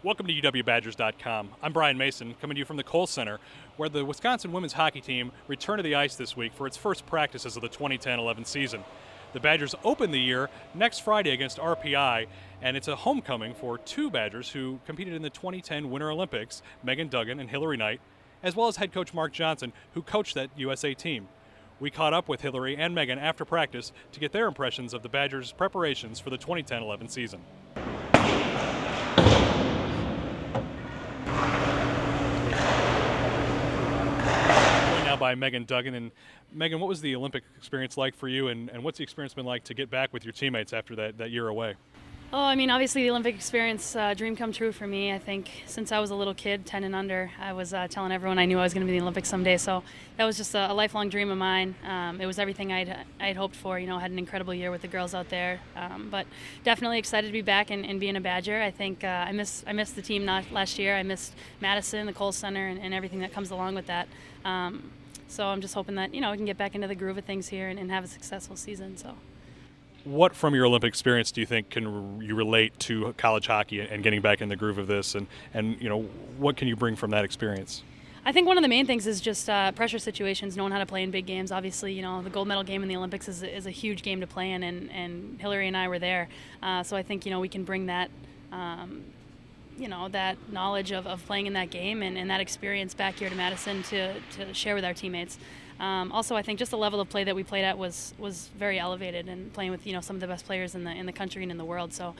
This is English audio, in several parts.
Welcome to UWBadgers.com. I'm Brian Mason, coming to you from the Kohl Center, where the Wisconsin women's hockey team returned to the ice this week for its first practices of the 2010-11 season. The Badgers open the year next Friday against RPI, and it's a homecoming for two Badgers who competed in the 2010 Winter Olympics, Meghan Duggan and Hilary Knight, as well as head coach Mark Johnson, who coached that USA team. We caught up with Hilary and Meghan after practice to get their impressions of the Badgers' preparations for the 2010-11 season. By Meghan Duggan. And Meghan, what was the Olympic experience like for you, and what's the experience been like to get back with your teammates after that year away? Oh, I mean, obviously the Olympic experience, dream come true for me. I think since I was a little kid, 10 and under, I was telling everyone I knew I was going to be in the Olympics someday. So that was just a lifelong dream of mine. It was everything I'd hoped for. You know, had an incredible year with the girls out there. But definitely excited to be back and being a Badger. I think I missed the team last year. I missed Madison, the Kohl Center, and everything that comes along with that. So I'm just hoping that, we can get back into the groove of things here and have a successful season. So, what from your Olympic experience do you think can you relate to college hockey and getting back in the groove of this? And what can you bring from that experience? I think one of the main things is just pressure situations, knowing how to play in big games. Obviously, the gold medal game in the Olympics is a huge game to play in, and Hilary and I were there. So I think, we can bring that that knowledge of playing in that game and that experience back here to Madison to share with our teammates. Also, I think just the level of play that we played at was very elevated, and playing with some of the best players in the country and in the world. So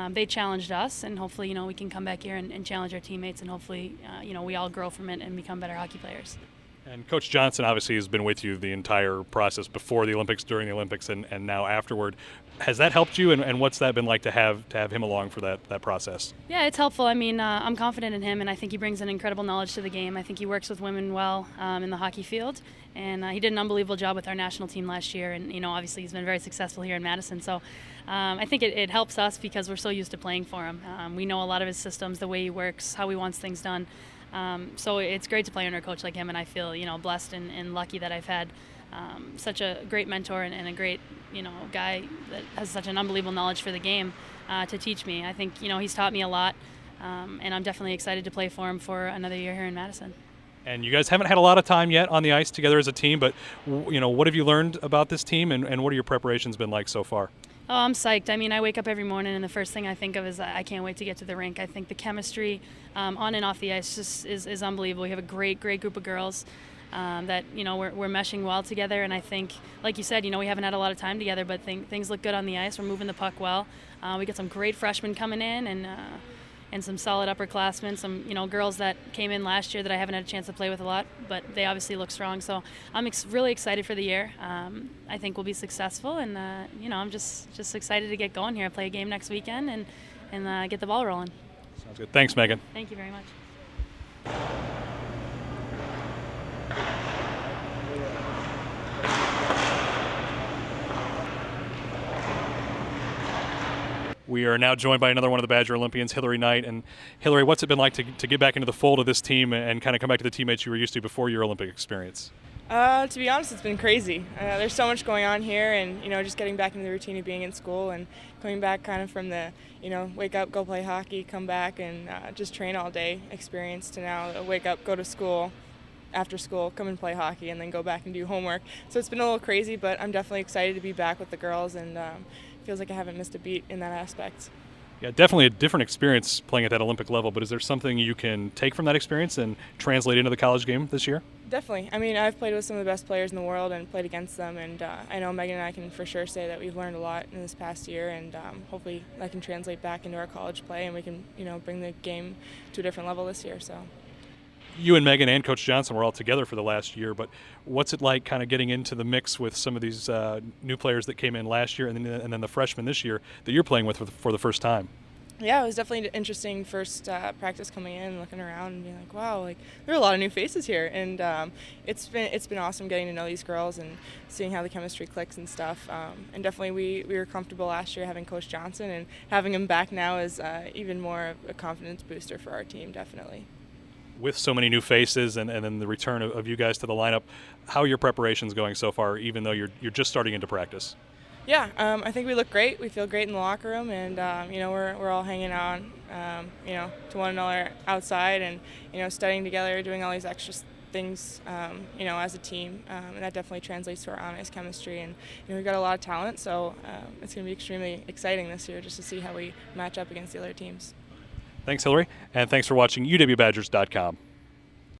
they challenged us, and hopefully we can come back here and challenge our teammates, and hopefully we all grow from it and become better hockey players. And Coach Johnson obviously has been with you the entire process before the Olympics, during the Olympics, and now afterward. Has that helped you, and what's that been like to have him along for that process? Yeah, it's helpful. I mean, I'm confident in him, and I think he brings an incredible knowledge to the game. I think he works with women well in the hockey field, and he did an unbelievable job with our national team last year, and obviously he's been very successful here in Madison. So I think it helps us because we're so used to playing for him. We know a lot of his systems, the way he works, how he wants things done. So it's great to play under a coach like him, and I feel blessed and lucky that I've had such a great mentor and a great guy that has such an unbelievable knowledge for the game to teach me. I think he's taught me a lot, and I'm definitely excited to play for him for another year here in Madison. And you guys haven't had a lot of time yet on the ice together as a team, but what have you learned about this team, and what have your preparations been like so far? Oh, I'm psyched. I mean, I wake up every morning and the first thing I think of is I can't wait to get to the rink. I think the chemistry on and off the ice just is unbelievable. We have a great group of girls that, we're meshing well together. And I think, like you said, we haven't had a lot of time together, but things look good on the ice. We're moving the puck well. We got some great freshmen coming in and some solid upperclassmen, some girls that came in last year that I haven't had a chance to play with a lot, but they obviously look strong. So I'm really excited for the year. I think we'll be successful, and I'm just excited to get going here. Play a game next weekend and get the ball rolling. Sounds good. Thanks, Meghan. Thank you very much. We are now joined by another one of the Badger Olympians, Hilary Knight. And Hilary, what's it been like to get back into the fold of this team and kind of come back to the teammates you were used to before your Olympic experience? To be honest, it's been crazy. There's so much going on here, and just getting back into the routine of being in school and coming back kind of from the wake up, go play hockey, come back and just train all day experience to now wake up, go to school, after school, come and play hockey, and then go back and do homework. So it's been a little crazy, but I'm definitely excited to be back with the girls, and feels like I haven't missed a beat in that aspect. Yeah, definitely a different experience playing at that Olympic level, but is there something you can take from that experience and translate into the college game this year? Definitely. I mean, I've played with some of the best players in the world and played against them, and I know Meghan and I can for sure say that we've learned a lot in this past year, and hopefully that can translate back into our college play, and we can bring the game to a different level this year. So. You and Meghan and Coach Johnson were all together for the last year, but what's it like kind of getting into the mix with some of these new players that came in last year and then the freshmen this year that you're playing with for the first time? Yeah, it was definitely an interesting first practice coming in, looking around and being like, wow, there are a lot of new faces here, and it's been awesome getting to know these girls and seeing how the chemistry clicks and stuff. And definitely we were comfortable last year having Coach Johnson, and having him back now is even more of a confidence booster for our team, definitely. With so many new faces and then the return of you guys to the lineup, how are your preparations going so far, even though you're just starting into practice? Yeah, I think we look great. We feel great in the locker room, and we're all hanging on, to one another outside, and studying together, doing all these extra things, as a team, and that definitely translates to our on-ice chemistry. And we've got a lot of talent, so it's going to be extremely exciting this year just to see how we match up against the other teams. Thanks, Hilary, and thanks for watching UWBadgers.com.